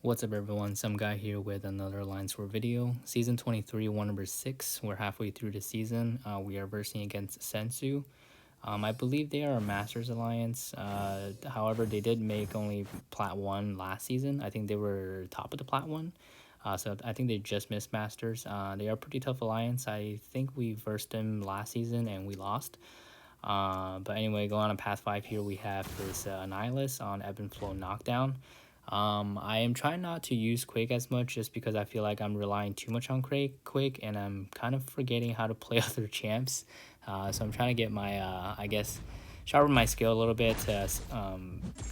What's up everyone, some guy here with another Alliance War video. Season 23, war number 6, we're halfway through the season. We are versing against Sensu. I believe they are a Masters Alliance, however they did make only Plat 1 last season. I think they were top of the Plat 1, so I think they just missed Masters. They are a pretty tough alliance. I think we versed them last season and we lost. But anyway, going on Path 5 here, we have this Annihilus on Ebb and Flow Knockdown. I am trying not to use Quake as much just because I feel like I'm relying too much on Quake and I'm kind of forgetting how to play other champs. So I'm trying to get my, I guess, sharpen my skill a little bit to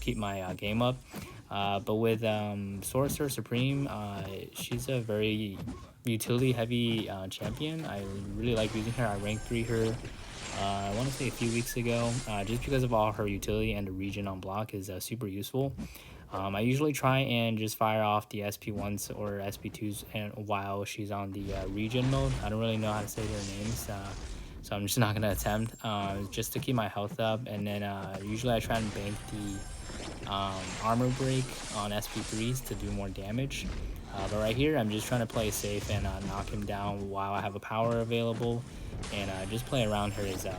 keep my game up. But with Sorcerer Supreme, she's a very utility heavy champion. I really like using her. I ranked 3 her. I want to say a few weeks ago, just because of all her utility and the region on block is super useful. I usually try and just fire off the SP1s or SP2s and while she's on the region mode. I don't really know how to say their names, so I'm just not going to attempt, just to keep my health up. And then usually I try and bank the armor break on SP3s to do more damage. But right here, I'm just trying to play safe and knock him down while I have a power available, and just play around her as Rod.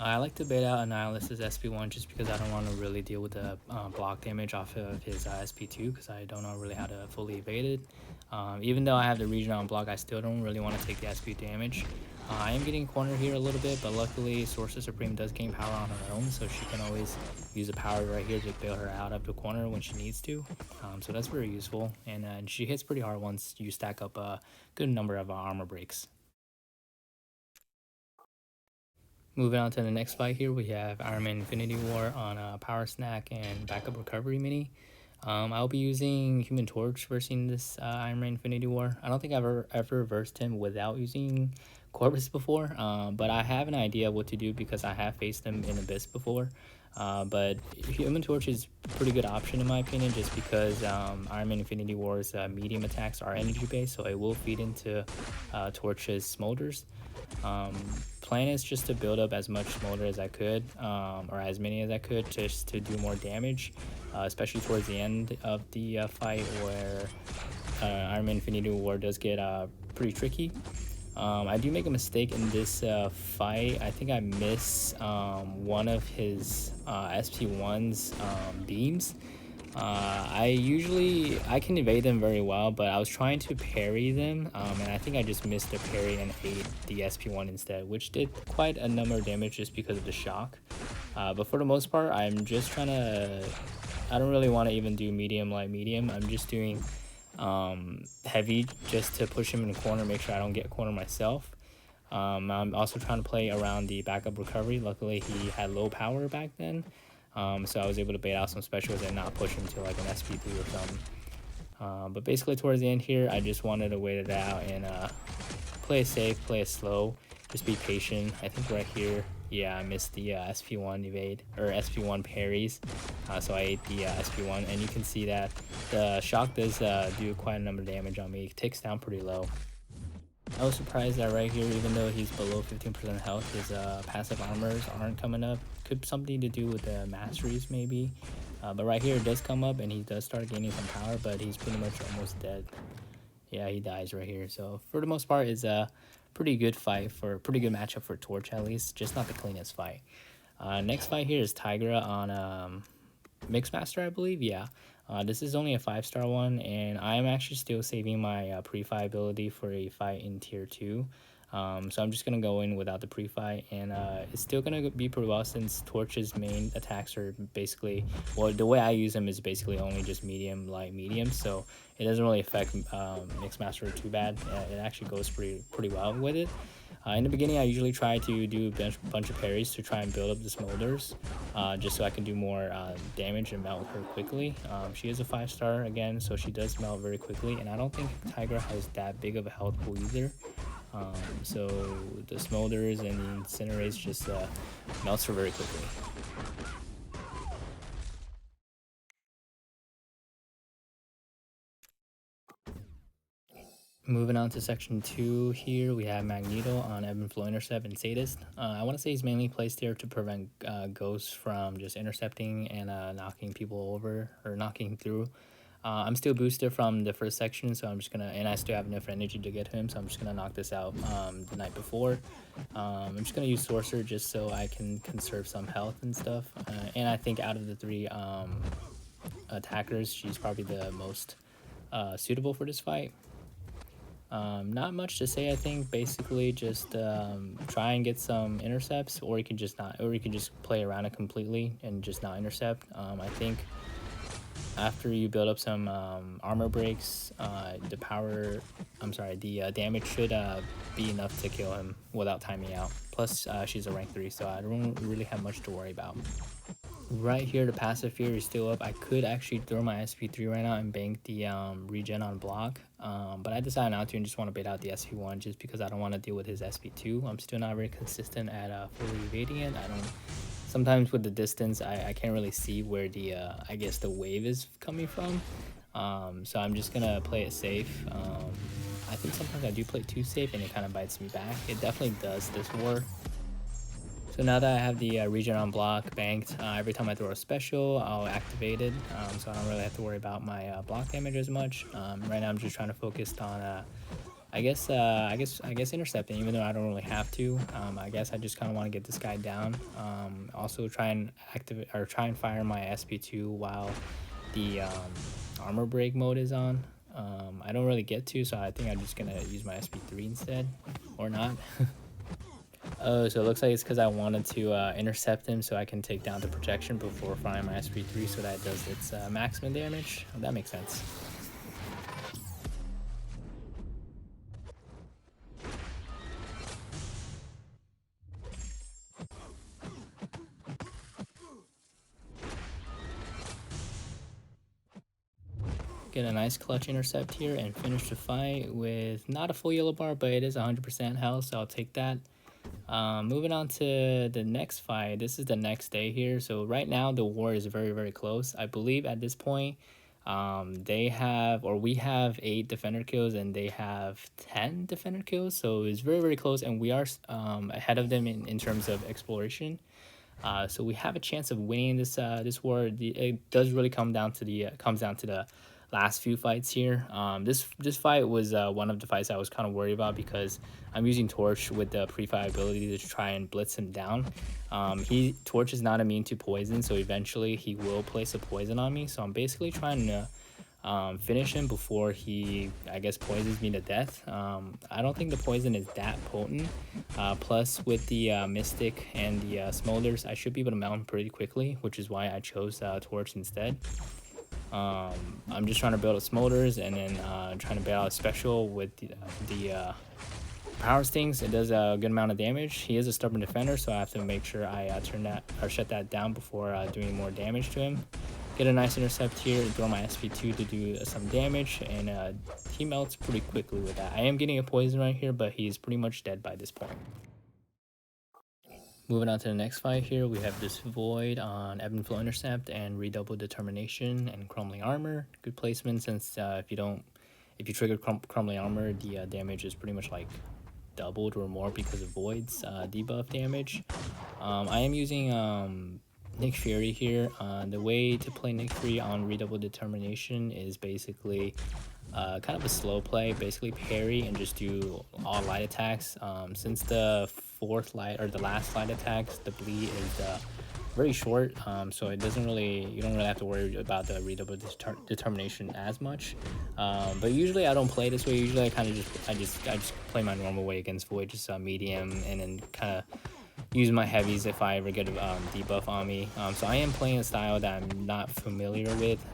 I like to bait out Annihilus's SP1 just because I don't want to really deal with the block damage off of his SP2 because I don't know really how to fully evade it. Even though I have the region on block, I still don't really want to take the SP damage. I am getting cornered here a little bit, but luckily Sorcerer Supreme does gain power on her own, so she can always use the power right here to bail her out of the corner when she needs to. So that's very useful, and she hits pretty hard once you stack up a good number of armor breaks. Moving on to the next fight here, we have Iron Man Infinity War on Power Snack and Backup Recovery Mini. I'll be using Human Torch versing this Iron Man Infinity War. I don't think I've ever versed him without using Corvus before, but I have an idea of what to do because I have faced him in Abyss before. But Human Torch is a pretty good option in my opinion, just because Iron Man Infinity War's medium attacks are energy based, so it will feed into Torch's smolders. Plan is just to build up as much smolder as I could, or as many as I could, just to do more damage, especially towards the end of the fight where Iron Man Infinity War does get pretty tricky. I do make a mistake in this fight. I think I miss one of his SP1's beams. I can evade them very well, but I was trying to parry them, and I think I just missed the parry and ate the SP1 instead, which did quite a number of damage just because of the shock. But for the most part, I'm just trying to, I don't really want to even do medium, light, medium. I'm just doing heavy just to push him in the corner, make sure I don't get cornered myself. I'm also trying to play around the backup recovery. Luckily, he had low power back then. So I was able to bait out some specials and not push him to like an SP3 or something. But basically towards the end here, I just wanted to wait it out and play it safe, play it slow, just be patient. I think right here, yeah, I missed the SP1 evade, or SP1 parries. So I ate the SP1, and you can see that the shock does do quite a number of damage on me. It ticks down pretty low. I was surprised that right here, even though he's below 15% health, his passive armors aren't coming up. Could something to do with the masteries maybe. But right here it does come up and he does start gaining some power, but he's pretty much almost dead. Yeah, he dies right here. So for the most part, it's a pretty good fight, for pretty good matchup for Torch at least, just not the cleanest fight. Next fight here is Tigra on Mixmaster, I believe. Yeah. This is only a 5-star one, and I am actually still saving my pre-fight ability for a fight in tier 2. So I'm just going to go in without the pre-fight, and it's still going to be pretty well since Torch's main attacks are basically, well, the way I use them is basically only just medium, light, medium, so it doesn't really affect Mixmaster too bad. It actually goes pretty well with it. In the beginning, I usually try to do a bunch of parries to try and build up the smolders, just so I can do more damage and melt her quickly. She is a 5-star again, so she does melt very quickly, and I don't think Tigra has that big of a health pool either. So the smolders and the incinerates just melts her very quickly. Moving on to section 2 here, we have Magneto on Ebb and Flow Intercept and Sadist. I want to say he's mainly placed here to prevent ghosts from just intercepting and knocking people over or knocking through. I'm still boosted from the first section, so I'm just gonna, and I still have enough energy to get him, so I'm just gonna knock this out the night before. I'm just gonna use Sorcerer just so I can conserve some health and stuff. And I think out of the 3 attackers, she's probably the most suitable for this fight. Not much to say. I think basically just try and get some intercepts, or you can just not, or you can just play around it completely and just not intercept. I think after you build up some armor breaks, the damage should be enough to kill him without timing out. Plus, she's a rank 3, so I don't really have much to worry about. Right here, the passive fear is still up. I could actually throw my SP3 right now and bank the regen on block, but I decided not to and just want to bait out the SP1 just because I don't want to deal with his SP2. I'm still not very consistent at fully evading it. Sometimes with the distance, I can't really see where the I guess the wave is coming from, so I'm just gonna play it safe. I think sometimes I do play too safe and it kind of bites me back. It definitely does this war. So now that I have the regen on block banked, every time I throw a special, I'll activate it, so I don't really have to worry about my block damage as much. Right now, I'm just trying to focus on, I guess intercepting, even though I don't really have to. I guess I just kind of want to get this guy down. Also, try and fire my SP2 while the armor break mode is on. I don't really get to, so I think I'm just gonna use my SP3 instead, or not. Oh, so it looks like it's because I wanted to intercept him so I can take down the projection before firing my SP3 so that it does its maximum damage. That makes sense. Get a nice clutch intercept here and finish the fight with not a full yellow bar, but it is 100% health, so I'll take that. Moving on to the next fight. This is the next day here. So right now the war is very, very close. I believe at this point we have 8 defender kills and they have 10 defender kills. So it's very, very close, and we are ahead of them in terms of exploration. So we have a chance of winning this war. It does really come down to the last few fights here. This fight was one of the fights I was kind of worried about because I'm using Torch with the pre-fight ability to try and blitz him down. Torch is not immune to poison, so eventually he will place a poison on me. So I'm basically trying to finish him before he, I guess, poisons me to death. I don't think the poison is that potent. Plus, with the Mystic and the Smolders, I should be able to mount him pretty quickly, which is why I chose Torch instead. I'm just trying to build a Smolders and then trying to build out a special with the Power Stings. It does a good amount of damage. He is a stubborn defender, so I have to make sure I shut that down before doing more damage to him. Get a nice intercept here, throw my SP2 to do some damage, and he melts pretty quickly with that. I am getting a poison right here, but he's pretty much dead by this point. Moving on to the next fight here, we have this Void on Ebb and Flow Intercept and Redouble Determination and Crumbling Armor. Good placement, since if you trigger Crumbling Armor, the damage is pretty much like doubled or more because of Void's debuff damage. I am using Nick Fury here. The way to play Nick Fury on Redouble Determination is basically kind of a slow play, basically parry and just do all light attacks. Since the last light attacks, the bleed is very short, so you don't really have to worry about the Redouble Determination as much. But usually I don't play this way. Usually I just play my normal way against Void, just medium, and then kind of use my heavies if I ever get a debuff on me. So I am playing a style that I'm not familiar with.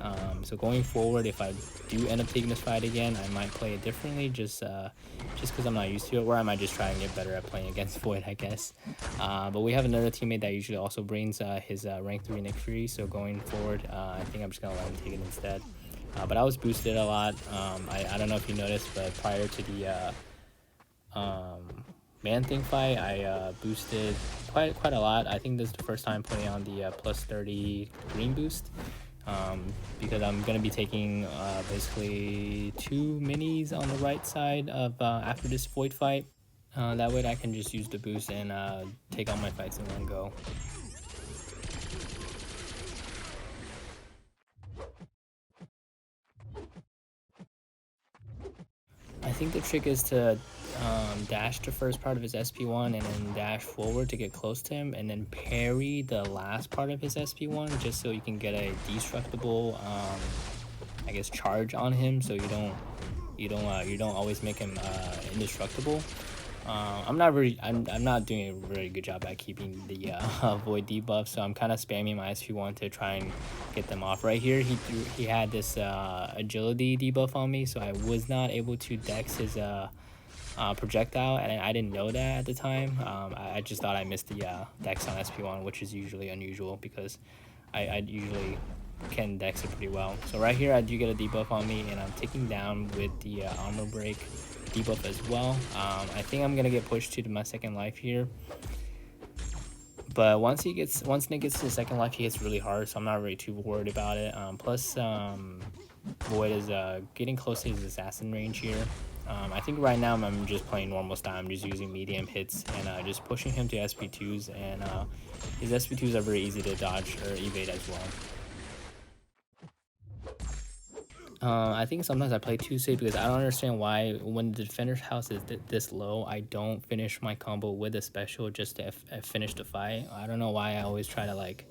So going forward, if I do end up taking this fight again, I might play it differently, just because I'm not used to it, or I might just try and get better at playing against Void, I guess. But we have another teammate that usually also brings his rank 3 Nick Fury, so going forward, I think I'm just going to let him take it instead. But I was boosted a lot. I don't know if you noticed, but prior to the Man-Thing fight, I boosted quite a lot. I think this is the first time putting on the plus 30 green boost, because I'm gonna be taking basically 2 minis on the right side of after this void fight. That way I can just use the boost and take all my fights in one go. I think the trick is to dash the first part of his SP1 and then dash forward to get close to him, and then parry the last part of his SP1 just so you can get a destructible, I guess, charge on him, so you don't always make him indestructible. I'm not doing a very good job at keeping the void debuff, so I'm kind of spamming my SP1 to try and get them off. Right here, he had this agility debuff on me, so I was not able to dex his projectile, and I didn't know that at the time. I just thought I missed the dex on SP1, which is usually unusual because I usually can dex it pretty well. So right here, I do get a debuff on me, and I'm taking down with the armor break debuff as well. I think I'm gonna get pushed to my second life here, but once Nick gets to the second life, he hits really hard, so I'm not really too worried about it. Plus, Void is getting close to his assassin range here. I think right now I'm just playing normal style. I'm just using medium hits and just pushing him to SP2s, and his SP2s are very easy to dodge or evade as well. I think sometimes I play too safe because I don't understand why when the defender's house is this low, I don't finish my combo with a special just to finish the fight. I don't know why I always try to, like,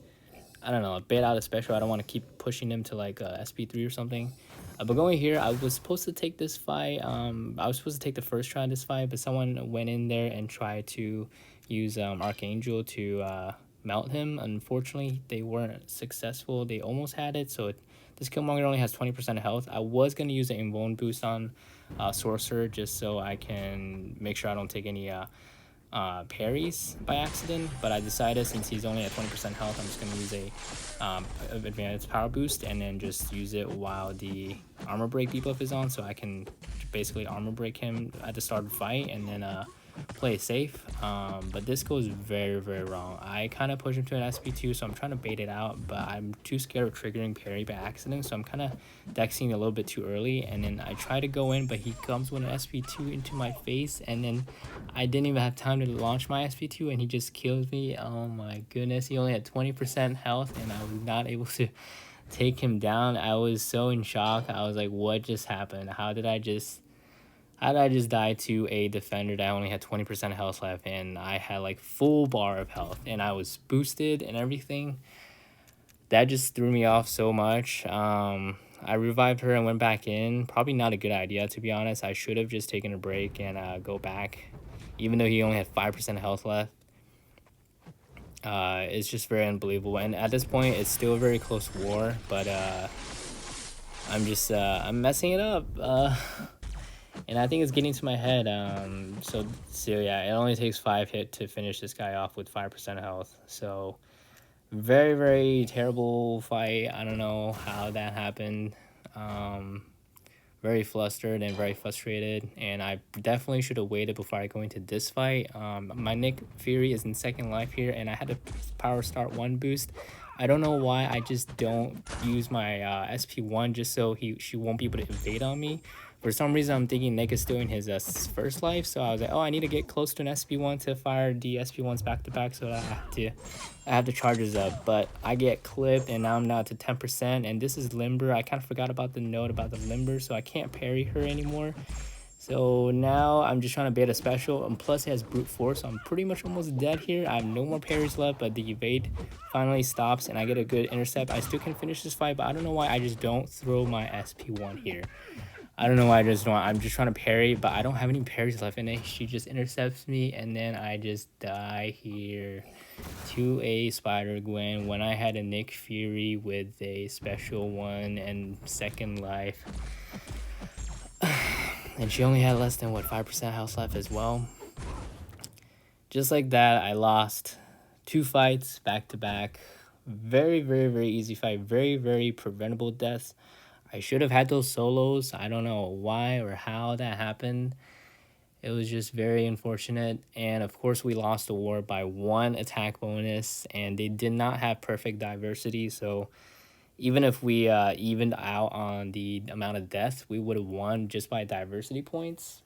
I don't know, bait out a special. I don't want to keep pushing him to like SP3 or something. But going here, I was supposed to take this fight. I was supposed to take the first try of this fight, but someone went in there and tried to use Archangel to melt him. Unfortunately, they weren't successful. They almost had it, so this Killmonger only has 20% health. I was going to use an invuln boost on Sorcerer just so I can make sure I don't take any parries by accident, but I decided since he's only at 20% health, I'm just going to use a advanced power boost and then just use it while the armor break debuff is on, so I can basically armor break him at the start of the fight and then play safe. But this goes very wrong. I kind of push him to an SP2, so I'm trying to bait it out, but I'm too scared of triggering parry by accident, so I'm kind of dexing a little bit too early, and then I try to go in, but he comes with an SP2 into my face, and then I didn't even have time to launch my SP2 and he just kills me. Oh my goodness, he only had 20% health and I was not able to take him down. I was so in shock. I was like, what just happened? How did I just die to a defender that only had 20% health left and I had like full bar of health and I was boosted and everything? That just threw me off so much. I revived her and went back in. Probably not a good idea, to be honest. I should have just taken a break and go back, even though he only had 5% health left. It's just very unbelievable. And at this point, it's still a very close war, but I'm messing it up. And I think it's getting to my head. So yeah, it only takes 5 hits to finish this guy off with 5% health. So very terrible fight. I don't know how that happened. Very flustered and very frustrated, and I definitely should have waited before I go into this fight. My Nick Fury is in second life here, and I had to power start 1 boost. I don't know why I just don't use my SP1 just so she won't be able to evade on me. For some reason, I'm thinking Nick is still in his first life, so I was like, oh, I need to get close to an SP1 to fire the SP1s back to back, so I have the charges up. But I get clipped, and now I'm down to 10%, and this is Limber. I kind of forgot about the note about the Limber, so I can't parry her anymore. So now I'm just trying to bait a special, and plus it has brute force, so I'm pretty much almost dead here. I have no more parries left, but the evade finally stops, and I get a good intercept. I still can finish this fight, but I don't know why I just don't throw my SP1 here. I don't know why I just don't. I'm just trying to parry, but I don't have any parries left, and she just intercepts me, and then I just die here to a Spider-Gwen when I had a Nick Fury with a special 1 and second life. And she only had less than, what, 5% health left as well. Just like that, I lost 2 fights back to back. Very easy fight. Very preventable deaths. I should have had those solos. I don't know why or how that happened. It was just very unfortunate. And of course, we lost the war by 1 attack bonus, and they did not have perfect diversity. So even if we evened out on the amount of deaths, we would have won just by diversity points.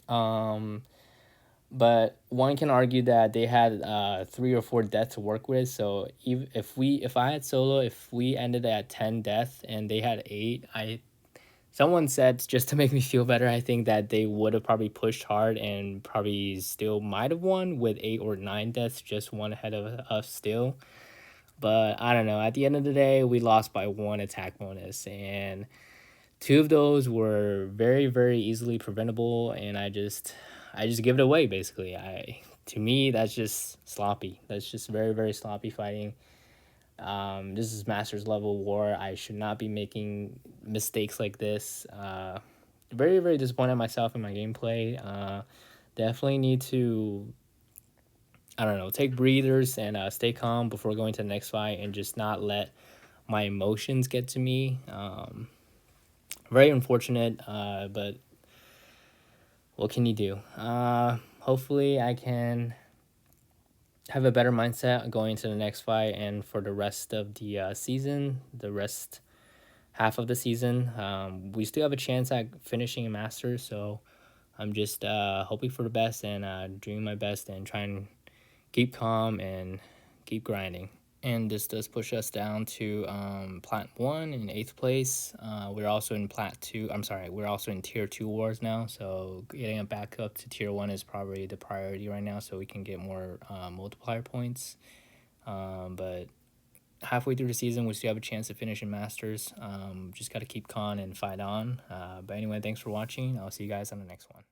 But one can argue that they had 3 or 4 deaths to work with. So if I had solo, if we ended at 10 deaths and they had 8, someone said, just to make me feel better, I think that they would have probably pushed hard and probably still might have won with 8 or 9 deaths, just one ahead of us still. But I don't know. At the end of the day, we lost by 1 attack bonus, and 2 of those were very, very easily preventable, and I just give it away basically. To me, that's just sloppy. That's just very, very sloppy fighting. This is Masters level war. I should not be making mistakes like this. Very, very disappointed in myself in my gameplay. Definitely need to, I don't know, take breathers and stay calm before going to the next fight and just not let my emotions get to me. Very unfortunate, but what can you do? Hopefully I can have a better mindset going into the next fight and for the rest of the season, the rest half of the season. We still have a chance at finishing a Masters, so I'm just hoping for the best and doing my best and trying to keep calm and keep grinding. And this does push us down to Plat 1 in 8th place. We're also in Plat 2. I'm sorry, we're also in Tier 2 wars now. So getting it back up to Tier 1 is probably the priority right now so we can get more multiplier points. But halfway through the season, we still have a chance to finish in Masters. Just got to keep calm and fight on. But anyway, thanks for watching. I'll see you guys on the next one.